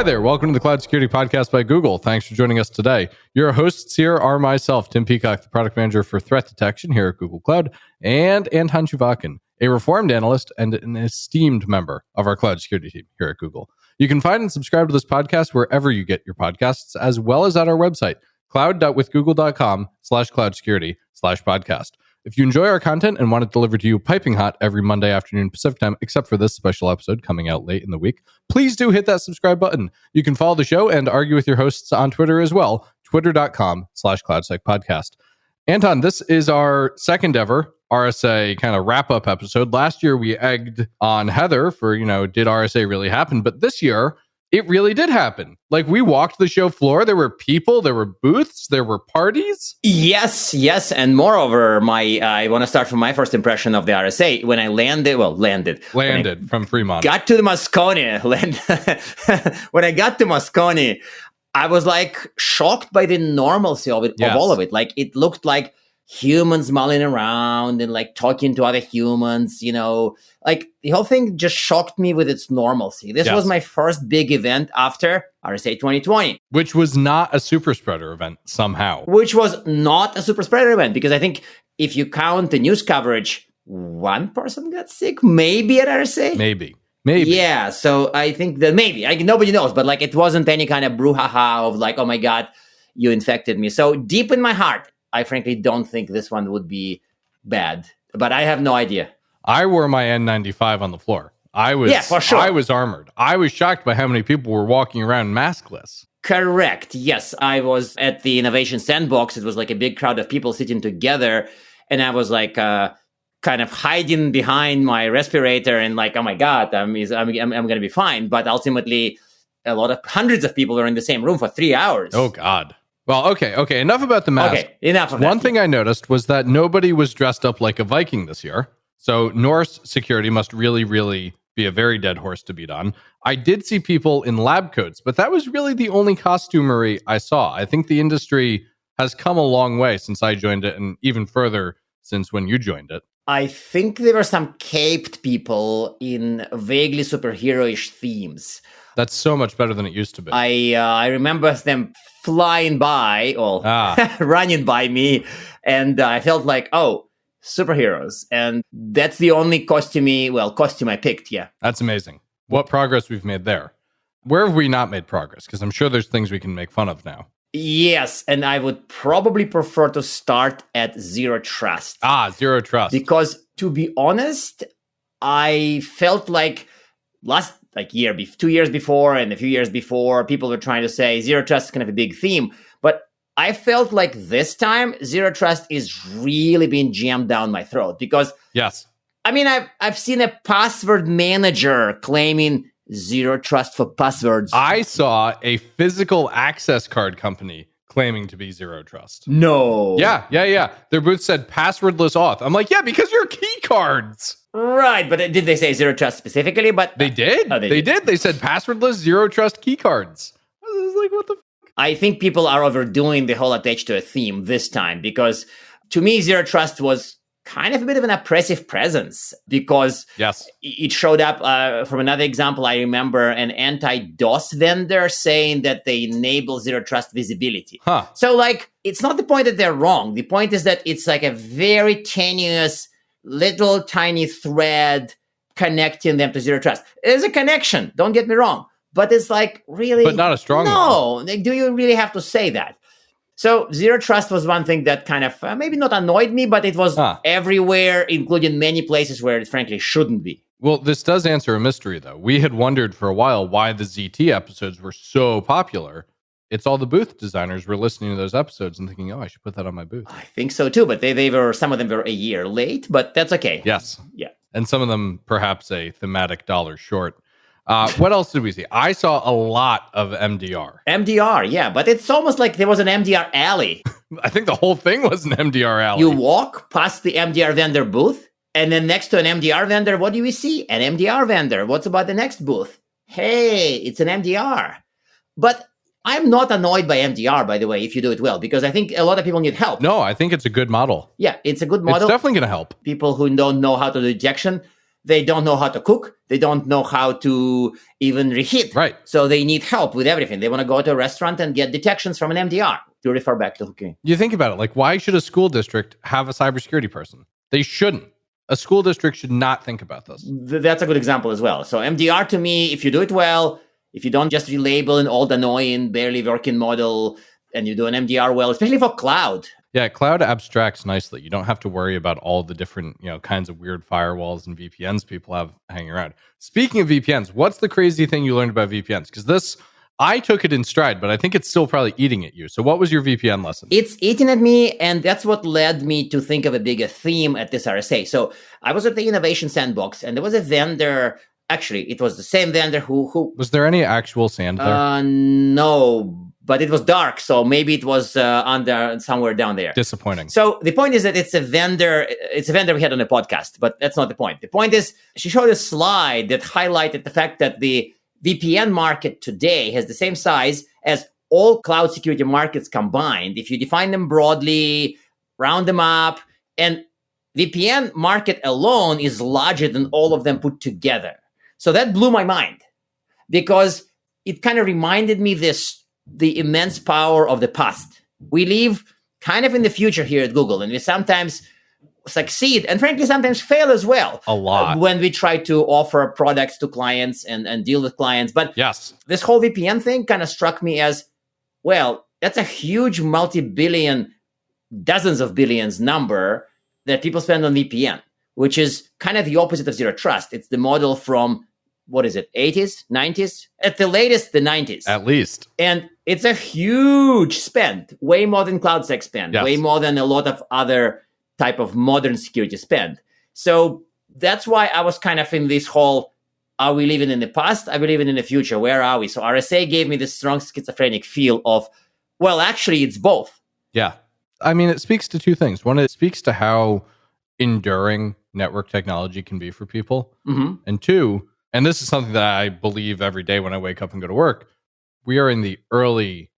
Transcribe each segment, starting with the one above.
Hi there. Welcome to the Cloud Security Podcast by Google. Thanks for joining us today. Your hosts here are myself, Tim Peacock, the product manager for threat detection here at Google Cloud, and Anton Chuvakin, a reformed analyst and an esteemed member of our cloud security team here at Google. You can find and subscribe to this podcast wherever you get your podcasts, as well as at our website, cloud.withgoogle.com/cloud-security/podcast. If you enjoy our content and want it delivered to you piping hot every Monday afternoon Pacific time, except for this special episode coming out late in the week, please do hit that subscribe button. You can follow the show and argue with your hosts on Twitter as well, twitter.com/cloudsecpodcast. Anton, this is our second ever RSA kind of wrap-up episode. Last year, we egged on Heather for, did RSA really happen? But this year, it really did happen. Like, we walked the show floor. There were people, there were booths, there were parties. Yes. And moreover, I want to start from my first impression of the RSA. When I landed from Fremont. Got to the Moscone. When I got to Moscone, I was like shocked by the normalcy of it, of all of it. Like, it looked like humans mulling around and like talking to other humans, like the whole thing just shocked me with its normalcy. This was my first big event after RSA 2020. Which was not a super spreader event somehow. Which was not a super spreader event, because I think if you count the news coverage, one person got sick, maybe at RSA. Maybe. Yeah, so I think that maybe. Nobody knows, but like it wasn't any kind of brouhaha of like, oh my God, you infected me. So deep in my heart, I frankly don't think this one would be bad, but I have no idea. I wore my N95 on the floor. For sure. I was armored. I was shocked by how many people were walking around maskless. Correct. Yes, I was at the Innovation Sandbox. It was like a big crowd of people sitting together, and I was like kind of hiding behind my respirator and like, oh my God, I'm going to be fine. But ultimately, hundreds of people were in the same room for 3 hours. Oh God. Well, okay. Enough about the mask. Okay, enough of that. One thing I noticed was that nobody was dressed up like a Viking this year. So Norse security must really, really be a very dead horse to beat on. I did see people in lab coats, but that was really the only costumery I saw. I think the industry has come a long way since I joined it, and even further since when you joined it. I think there were some caped people in vaguely superhero-ish themes. That's so much better than it used to be. I remember them flying by, or running by me, and I felt like, oh, superheroes. And that's the only costume I picked, yeah. That's amazing. What progress we've made there. Where have we not made progress? Because I'm sure there's things we can make fun of now. Yes, and I would probably prefer to start at Zero Trust. Zero Trust. Because, to be honest, I felt like 2 years before and a few years before, people were trying to say Zero Trust is kind of a big theme. But I felt like this time, Zero Trust is really being jammed down my throat. Because, yes, I mean, I've seen a password manager claiming Zero Trust for passwords. I saw a physical access card company claiming to be Zero Trust. No. Yeah. Their booth said passwordless auth. I'm like, yeah, because you're key cards. Right, but did they say Zero Trust specifically? But they did. They did. They said passwordless Zero Trust key cards. I was like, what the I think people are overdoing the whole attached to a theme this time, because to me, Zero Trust was kind of a bit of an oppressive presence, because it showed up from another example. I remember an anti-DOS vendor saying that they enable Zero Trust visibility. So like, it's not the point that they're wrong. The point is that it's like a very tenuous little tiny thread connecting them to Zero Trust. There's a connection, don't get me wrong, but it's like really... But not a strong one. No, do you really have to say that? So Zero Trust was one thing that kind of maybe not annoyed me, but it was everywhere, including many places where it frankly shouldn't be. Well, this does answer a mystery, though. We had wondered for a while why the ZT episodes were so popular. It's all the booth designers were listening to those episodes and thinking, I should put that on my booth. I think so, too. But some of them were a year late, but that's okay. Yes. Yeah. And some of them perhaps a thematic dollar short. What else did we see? I saw a lot of MDR. MDR, yeah. But it's almost like there was an MDR alley. I think the whole thing was an MDR alley. You walk past the MDR vendor booth, and then next to an MDR vendor, what do we see? An MDR vendor. What's about the next booth? Hey, it's an MDR. But I'm not annoyed by MDR, by the way, if you do it well, because I think a lot of people need help. No, I think it's a good model. Yeah, it's a good model. It's definitely going to help. People who don't know how to do detection, they don't know how to cook. They don't know how to even reheat. Right. So they need help with everything. They want to go to a restaurant and get detections from an MDR to refer back to hooking. You think about it, like, why should a school district have a cybersecurity person? They shouldn't. A school district should not think about this. That's a good example as well. So MDR, to me, if you do it well, if you don't just relabel an old, annoying, barely working model, and you do an MDR well, especially for cloud. Yeah, cloud abstracts nicely. You don't have to worry about all the different, kinds of weird firewalls and VPNs people have hanging around. Speaking of VPNs, what's the crazy thing you learned about VPNs? Because I took it in stride, but I think it's still probably eating at you. So what was your VPN lesson? It's eating at me, and that's what led me to think of a bigger theme at this RSA. So I was at the Innovation Sandbox, and there was a vendor. Actually, it was the same vendor who... Was there any actual sand there? No, but it was dark, so maybe it was under somewhere down there. Disappointing. So the point is that it's a vendor we had on the podcast, but that's not the point. The point is, she showed a slide that highlighted the fact that the VPN market today has the same size as all cloud security markets combined. If you define them broadly, round them up, and VPN market alone is larger than all of them put together. So that blew my mind because it kind of reminded me the immense power of the past. We live kind of in the future here at Google, and we sometimes succeed and frankly sometimes fail as well. A lot. When we try to offer products to clients and deal with clients. But yes, this whole VPN thing kind of struck me as, well, that's a huge multi-billion, dozens of billions number that people spend on VPN, which is kind of the opposite of zero trust. It's the model from, 80s, 90s? At the latest, the 90s. At least. And it's a huge spend, way more than CloudSec spend, yes. way more than a lot of other type of modern security spend. So that's why I was kind of in this whole, are we living in the past? Are we living in the future? Where are we? So RSA gave me this strong schizophrenic feel of, well, actually, it's both. Yeah. I mean, it speaks to two things. One, it speaks to how enduring network technology can be for people. Mm-hmm. And two, and this is something that I believe every day when I wake up and go to work, we are in the early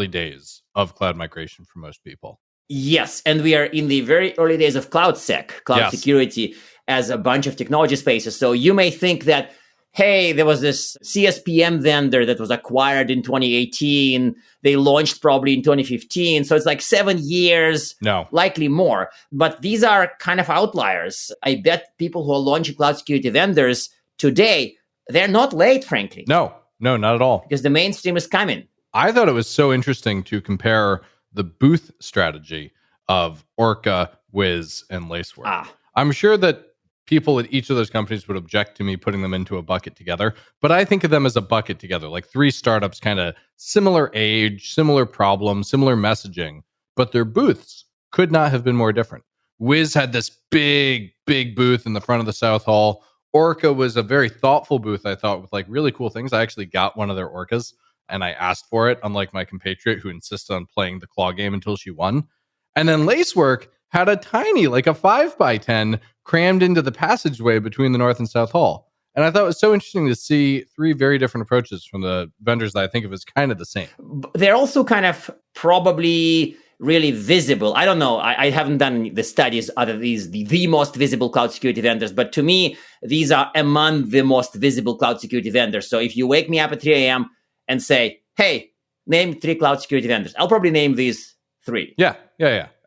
days of cloud migration for most people. Yes, and we are in the very early days of CloudSec, cloud yes. security, as a bunch of technology spaces. So you may think that, hey, there was this CSPM vendor that was acquired in 2018. They launched probably in 2015. So it's like 7 years, no, likely more. But these are kind of outliers. I bet people who are launching cloud security vendors today, they're not late, frankly. No, not at all. Because the mainstream is coming. I thought it was so interesting to compare the booth strategy of Orca, Wiz, and Lacework. I'm sure that people at each of those companies would object to me putting them into a bucket together, but I think of them as a bucket together, like three startups, kind of similar age, similar problem, similar messaging, but their booths could not have been more different. Wiz had this big booth in the front of the South Hall. Orca was a very thoughtful booth, I thought, with like really cool things. I actually got one of their Orcas and I asked for it, unlike my compatriot who insisted on playing the claw game until she won. And then Lacework had a tiny, like a 5x10 crammed into the passageway between the North and South Hall. And I thought it was so interesting to see three very different approaches from the vendors that I think of as kind of the same. They're also kind of probably really visible. I don't know. I haven't done the studies other these the most visible cloud security vendors, but to me, these are among the most visible cloud security vendors. So if you wake me up at 3 a.m. and say, hey, name 3 cloud security vendors, I'll probably name these 3. Yeah.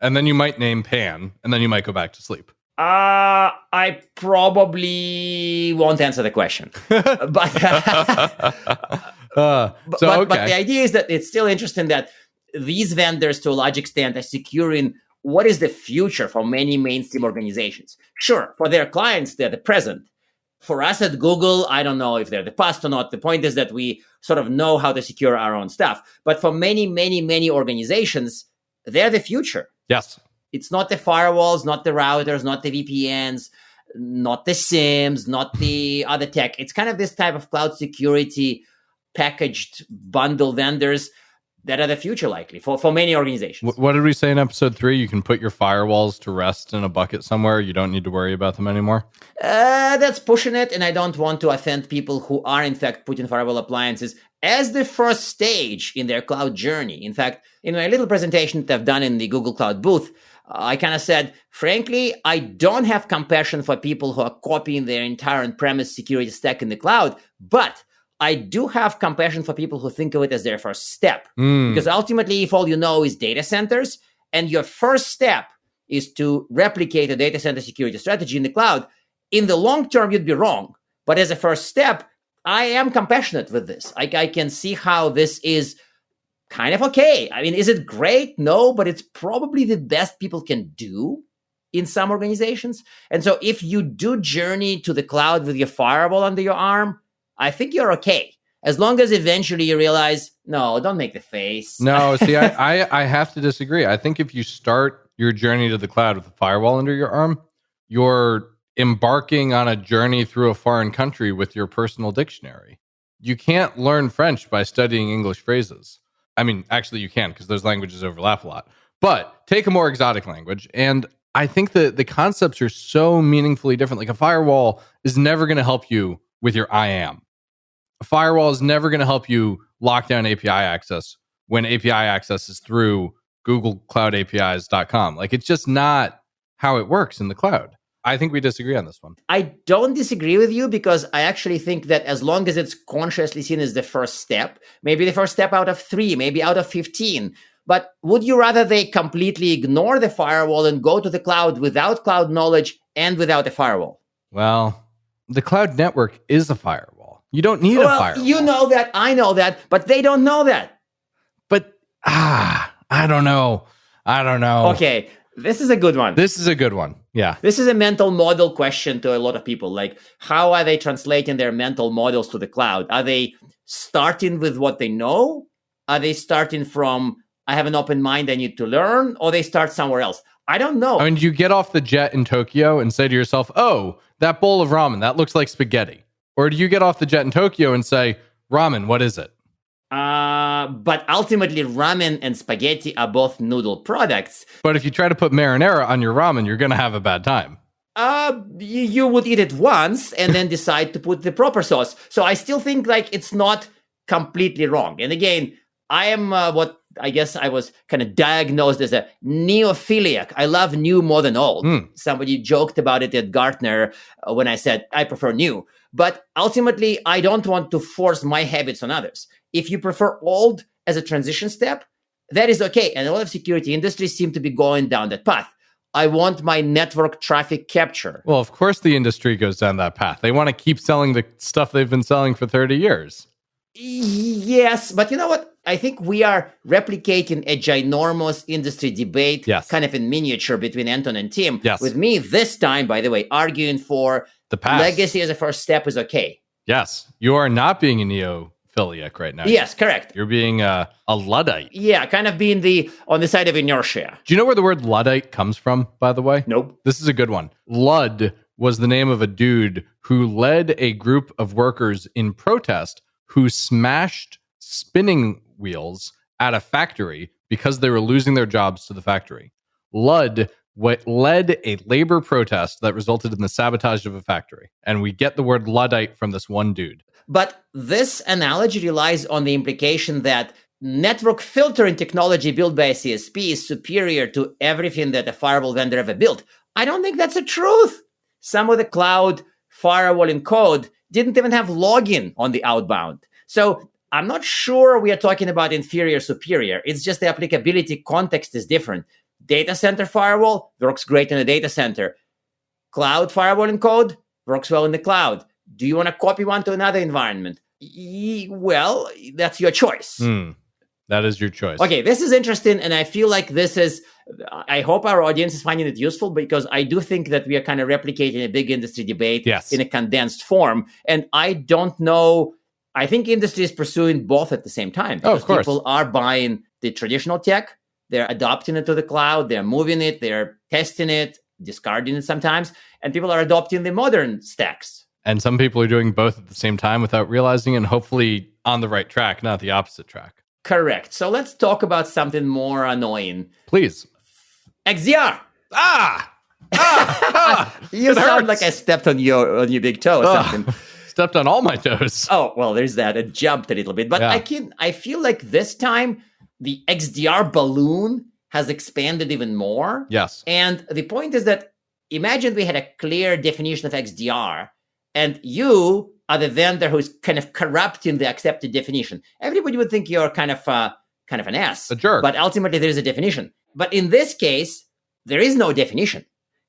And then you might name Pan, and then you might go back to sleep. I probably won't answer the question. But the idea is that it's still interesting that these vendors, to a large extent, are securing what is the future for many mainstream organizations. Sure, for their clients, they're the present. For us at Google, I don't know if they're the past or not. The point is that we sort of know how to secure our own stuff. But for many organizations, they're the future. Yes. It's not the firewalls, not the routers, not the VPNs, not the SIEMs, not the other tech. It's kind of this type of cloud security packaged bundle vendors that are the future, likely, for many organizations. What did we say in episode 3? You can put your firewalls to rest in a bucket somewhere. You don't need to worry about them anymore? That's pushing it, and I don't want to offend people who are, in fact, putting firewall appliances as the first stage in their cloud journey. In fact, in my little presentation that I've done in the Google Cloud booth, I kind of said, frankly, I don't have compassion for people who are copying their entire on-premise security stack in the cloud, but I do have compassion for people who think of it as their first step. Because ultimately, if all you know is data centers, and your first step is to replicate a data center security strategy in the cloud, in the long term, you'd be wrong. But as a first step, I am compassionate with this. I can see how this is kind of okay. I mean, is it great? No, but it's probably the best people can do in some organizations. And so if you do journey to the cloud with your firewall under your arm, I think you're okay. As long as eventually you realize, no, don't make the face. No, see, I have to disagree. I think if you start your journey to the cloud with a firewall under your arm, you're embarking on a journey through a foreign country with your personal dictionary. You can't learn French by studying English phrases. I mean, actually you can, because those languages overlap a lot. But take a more exotic language, and I think that the concepts are so meaningfully different. Like a firewall is never going to help you with your IAM. A firewall is never going to help you lock down API access when API access is through googlecloudapis.com. Like, it's just not how it works in the cloud. I think we disagree on this one. I don't disagree with you, because I actually think that as long as it's consciously seen as the first step, maybe the first step out of 3, maybe out of 15, but would you rather they completely ignore the firewall and go to the cloud without cloud knowledge and without a firewall? Well, the cloud network is a firewall. You don't need a firewall. You know that, I know that, but they don't know that. But, I don't know. Okay, this is a good one. Yeah. This is a mental model question to a lot of people. Like, how are they translating their mental models to the cloud? Are they starting with what they know? Are they starting from, I have an open mind, I need to learn? Or they start somewhere else? I don't know. I mean, you get off the jet in Tokyo and say to yourself, oh, that bowl of ramen, that looks like spaghetti. Or do you get off the jet in Tokyo and say, ramen, what is it? But ultimately, ramen and spaghetti are both noodle products. But if you try to put marinara on your ramen, you're going to have a bad time. You would eat it once and then decide to put the proper sauce. So I still think like it's not completely wrong. And again, I am what I guess I was kind of diagnosed as a neophiliac. I love new more than old. Somebody joked about it at Gartner when I said I prefer new. But ultimately, I don't want to force my habits on others. If you prefer old as a transition step, that is okay. And a lot of security industries seem to be going down that path. I want my network traffic capture. Well, of course the industry goes down that path. They want to keep selling the stuff they've been selling for 30 years. Yes, but you know what? I think we are replicating a ginormous industry debate, kind of in miniature between Anton and Tim. With me this time, by the way, arguing for the past. Legacy as a first step is okay. Yes, you are not being a neophiliac right now. Yes, correct. You're being a Luddite. Yeah, kind of being on the side of inertia. Do you know where the word Luddite comes from, by the way? Nope. This is a good one. Ludd was the name of a dude who led a group of workers in protest who smashed spinning wheels at a factory because they were losing their jobs to the factory. Ludd led a labor protest that resulted in the sabotage of a factory. And we get the word Luddite from this one dude. But this analogy relies on the implication that network filtering technology built by a CSP is superior to everything that a firewall vendor ever built. I don't think that's the truth. Some of the cloud firewalling code didn't even have login on the outbound. So I'm not sure we are talking about inferior, superior. It's just the applicability context is different. Data center firewall works great in a data center. Cloud firewalling code works well in the cloud. Do you want to copy one to another environment? Well, that's your choice. That is your choice. Okay, this is interesting, and I feel like this is, I hope our audience is finding it useful, because I do think that we are kind of replicating a big industry debate in a condensed form. And I don't know, I think industry is pursuing both at the same time. Because of course. People are buying the traditional tech, they're adopting it to the cloud, they're moving it, they're testing it, discarding it sometimes, and people are adopting the modern stacks. And some people are doing both at the same time without realizing, and hopefully on the right track, not the opposite track. Correct. So let's talk about something more annoying. Please. XDR. You sound hurts. like I stepped on your big toe or something. Stepped on all my toes. Oh, well, there's that. It jumped a little bit. But I feel like this time, the XDR balloon has expanded even more. Yes. And the point is that imagine we had a clear definition of XDR, and you are the vendor who's kind of corrupting the accepted definition. Everybody would think you're kind of an ass. A jerk. But ultimately, there is a definition. But in this case, there is no definition.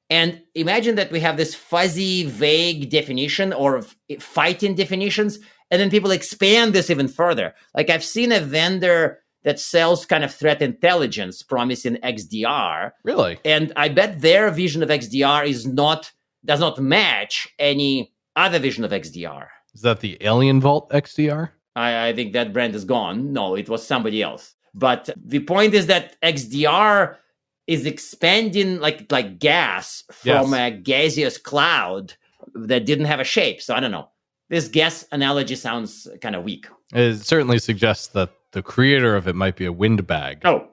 And imagine that we have this fuzzy, vague definition or fighting definitions, and then people expand this even further. Like I've seen a vendor that sells kind of threat intelligence promising XDR. Really? And I bet their vision of XDR does not match any other vision of XDR. Is that the Alien Vault XDR? I think that brand is gone. No, it was somebody else. But the point is that XDR is expanding like gas from a gaseous cloud that didn't have a shape. So I don't know. This gas analogy sounds kind of weak. It certainly suggests that the creator of it might be a windbag. Oh,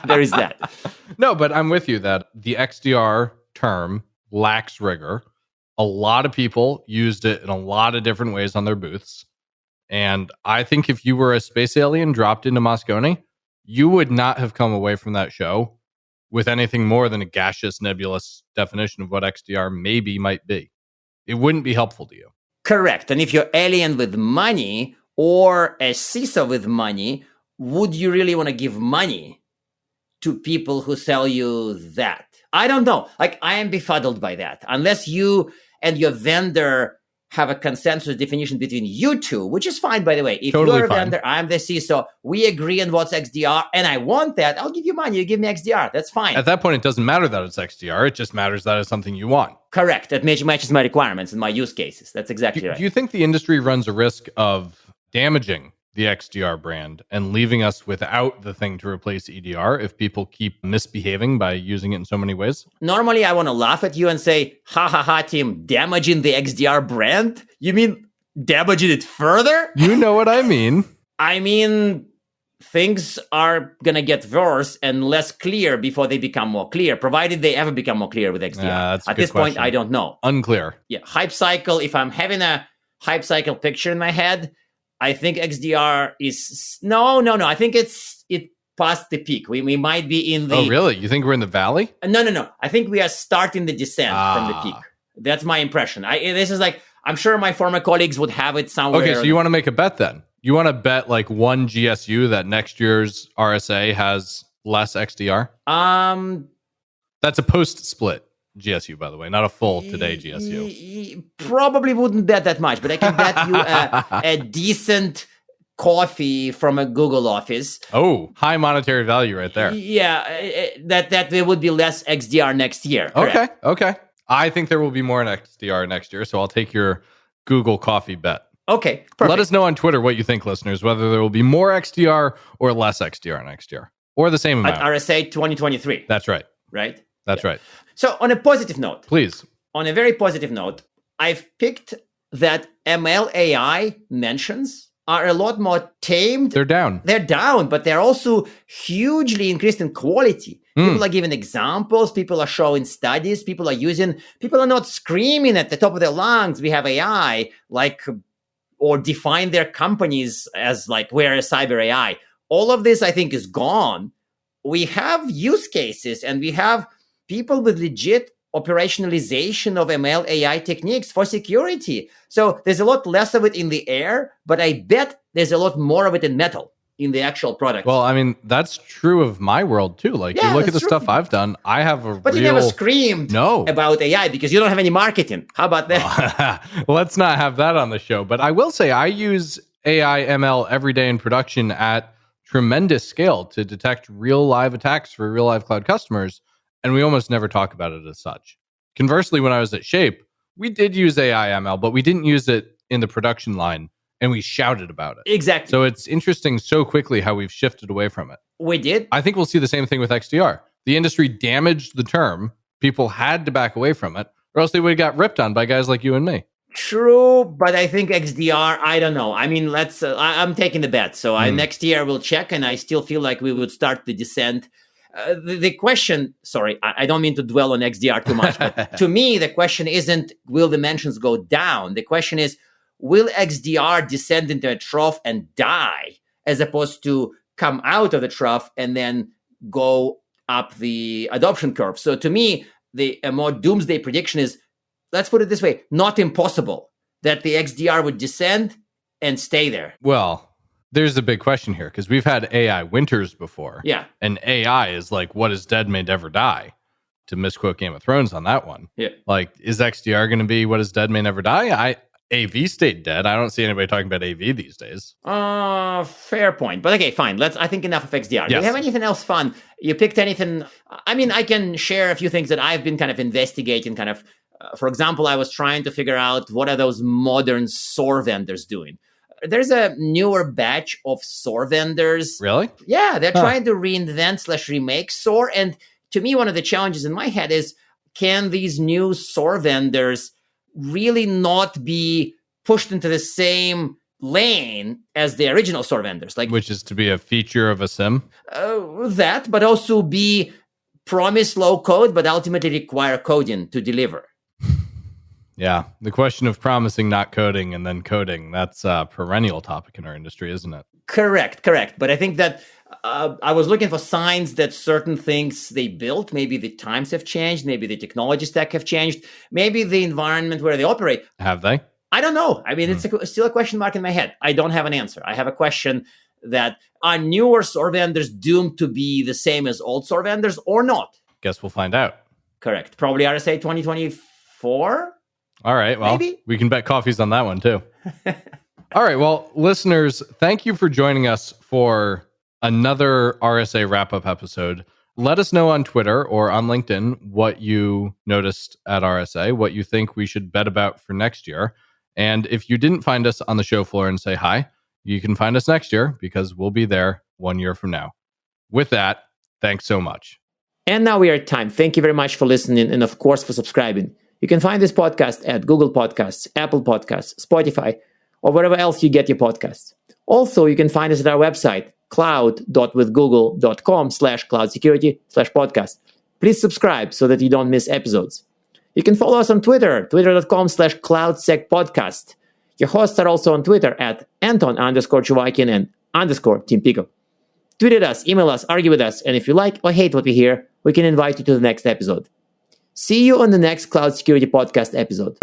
there is that. No, but I'm with you that the XDR term lacks rigor. A lot of people used it in a lot of different ways on their booths. And I think if you were a space alien dropped into Moscone, you would not have come away from that show with anything more than a gaseous, nebulous definition of what XDR maybe might be. It wouldn't be helpful to you. Correct. And if you're alien with money or a CISO with money, would you really want to give money to people who sell you that? I don't know. Like, I am befuddled by that. Unless you and your vendor have a consensus definition between you two, which is fine, by the way. If totally you're a fine. vendor, I'm the CISO, we agree on what's XDR, and I want that, I'll give you money, you give me XDR. That's fine. At that point, it doesn't matter that it's XDR. It just matters that it's something you want. Correct. That matches my requirements and my use cases. That's exactly right. Do you think the industry runs a risk of damaging the XDR brand and leaving us without the thing to replace EDR if people keep misbehaving by using it in so many ways? Normally, I want to laugh at you and say, ha ha ha, Tim, damaging the XDR brand? You mean damaging it further? You know what I mean. I mean, things are going to get worse and less clear before they become more clear, provided they ever become more clear with XDR. At this point, I don't know. Unclear. Yeah, hype cycle, if I'm having a hype cycle picture in my head, I think XDR is... No. I think it passed the peak. We might be in the... Oh, really? You think we're in the valley? No. I think we are starting the descent from the peak. That's my impression. This is like... I'm sure my former colleagues would have it somewhere. Okay, so you want to make a bet then? You want to bet like one GSU that next year's RSA has less XDR? That's a post-split GSU, by the way, not a full today GSU. Probably wouldn't bet that much, but I can bet you a decent coffee from a Google office. Oh, high monetary value right there. Yeah, that there would be less XDR next year. Correct? Okay. I think there will be more in XDR next year, so I'll take your Google coffee bet. Okay, perfect. Let us know on Twitter what you think, listeners, whether there will be more XDR or less XDR next year, or the same amount. At RSA 2023. That's right. Right? That's right. So on a positive note. Please. On a very positive note, I've picked that ML AI mentions are a lot more tamed. They're down. They're down, but they're also hugely increased in quality. People are giving examples. People are showing studies. People are not screaming at the top of their lungs, we have AI, or define their companies as like, we're a cyber AI. All of this, I think, is gone. We have use cases and we have people with legit operationalization of ML AI techniques for security. So there's a lot less of it in the air, but I bet there's a lot more of it in metal, in the actual product. Well, I mean, that's true of my world too. Like, you look at the stuff I've done, I have But you never screamed about AI because you don't have any marketing. How about that? Let's not have that on the show. But I will say I use AI ML every day in production at tremendous scale to detect real live attacks for real live cloud customers. And we almost never talk about it as such. Conversely, when I was at Shape, we did use AI ML, but we didn't use it in the production line. And we shouted about it. Exactly. So it's interesting so quickly how we've shifted away from it. We did. I think we'll see the same thing with XDR. The industry damaged the term. People had to back away from it, or else they would have got ripped on by guys like you and me. True, but I think XDR, I don't know. I mean, I'm taking the bet. So next year we'll check, and I still feel like we would start the descent. The question, sorry, I don't mean to dwell on XDR too much, but to me, the question isn't, will the mentions go down? The question is, will XDR descend into a trough and die, as opposed to come out of the trough and then go up the adoption curve. So to me, a more doomsday prediction is, let's put it this way, not impossible that the XDR would descend and stay there. Well, there's a big question here because we've had AI winters before. Yeah. And AI is like, what is dead may never die, to misquote Game of Thrones on that one. Yeah. Like, is XDR going to be what is dead may never die? AV stayed dead. I don't see anybody talking about AV these days. Fair point. But okay, fine. I think enough of XDR. Yes. Do you have anything else fun? You picked anything? I mean, I can share a few things that I've been kind of investigating, for example, I was trying to figure out what are those modern SOAR vendors doing. There's a newer batch of SOAR vendors. Really? Yeah, they're trying to reinvent/remake SOAR. And to me, one of the challenges in my head is, can these new SOAR vendors really not be pushed into the same lane as the original SOAR vendors? Which is to be a feature of a SIM? That, but also be promise low code, but ultimately require coding to deliver. Yeah, the question of promising not coding and then coding, that's a perennial topic in our industry, isn't it? Correct. But I think that I was looking for signs that certain things they built, maybe the times have changed, maybe the technology stack have changed, maybe the environment where they operate. Have they? I don't know. I mean, it's still a question mark in my head. I don't have an answer. I have a question that, are newer SOAR vendors doomed to be the same as old SOAR vendors or not? Guess we'll find out. Correct. Probably RSA 2024? All right. Well, maybe we can bet coffees on that one too. All right. Well, listeners, thank you for joining us for another RSA wrap-up episode. Let us know on Twitter or on LinkedIn what you noticed at RSA, what you think we should bet about for next year. And if you didn't find us on the show floor and say hi, you can find us next year because we'll be there 1 year from now. With that, thanks so much. And now we are at time. Thank you very much for listening and, of course, for subscribing. You can find this podcast at Google Podcasts, Apple Podcasts, Spotify, or wherever else you get your podcasts. Also, you can find us at our website, cloud.withgoogle.com/cloud-security/podcast. Please subscribe so that you don't miss episodes. You can follow us on Twitter, twitter.com/cloudsecpodcast. Your hosts are also on Twitter at Anton_Chuvakin and _Tim Peacock. Tweet at us, email us, argue with us, and if you like or hate what we hear, we can invite you to the next episode. See you on the next Cloud Security Podcast episode.